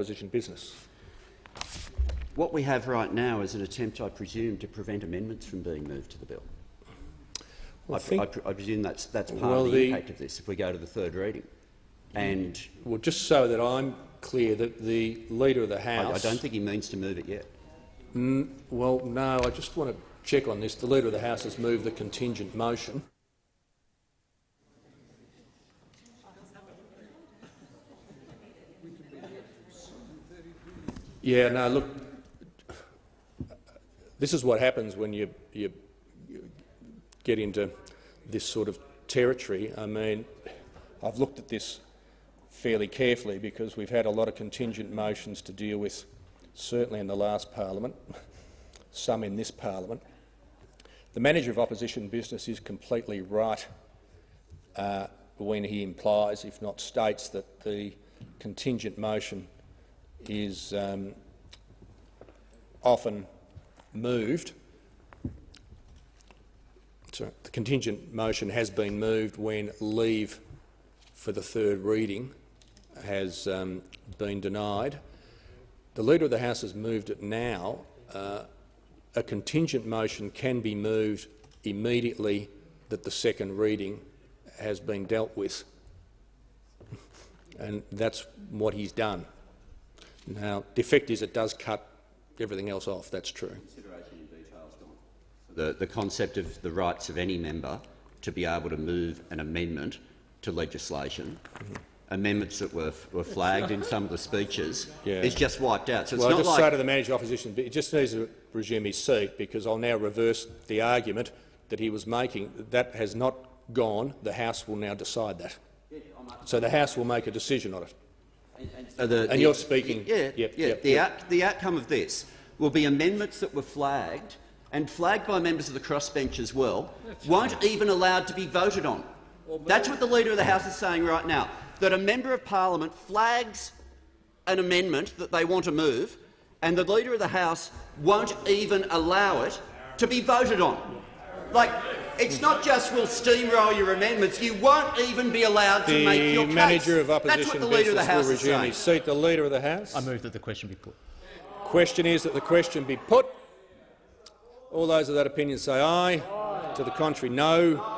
Opposition business. What we have right now is an attempt, I presume, to prevent amendments from being moved to the bill. Well, I presume that's part of the impact of this if we go to the third reading. And well, just so that I'm clear, that the Leader of the House— I don't think he means to move it yet. Well, no, I just want to check on this. The Leader of the House has moved the contingent motion. Yeah, no, look, this is what happens when you get into this sort of territory. I mean, I've looked at this fairly carefully because we've had a lot of contingent motions to deal with, certainly in the last parliament, some in this parliament. The Manager of Opposition Business is completely right when he implies, if not states, that the contingent motion is often moved. So the contingent motion has been moved when leave for the third reading has been denied. The Leader of the House has moved it now. A contingent motion can be moved immediately that the second reading has been dealt with, and that's what he's done. Now, the effect is it does cut everything else off. That's true. The concept of the rights of any member to be able to move an amendment to legislation, amendments that were flagged in some of the speeches, is just wiped out. So it's well, not I'll just like say to the Manager of Opposition, he just needs to resume his seat, because I'll now reverse the argument that he was making. That has not gone. The House will now decide that. So the House will make a decision on it. And you're speaking. The outcome of this will be amendments that were flagged and flagged by members of the crossbench as well, won't even allowed to be voted on. That's what the Leader of the House is saying right now, that a member of parliament flags an amendment that they want to move, and the Leader of the House won't even allow it to be voted on. Like, it's not just we'll steamroll your amendments, you won't even be allowed to make your case. The Manager of Opposition That's what the Leader of the House will resume his seat. The Leader of the House. I move that the question be put. Question is that the question be put. All those of that opinion say aye. To the contrary, no.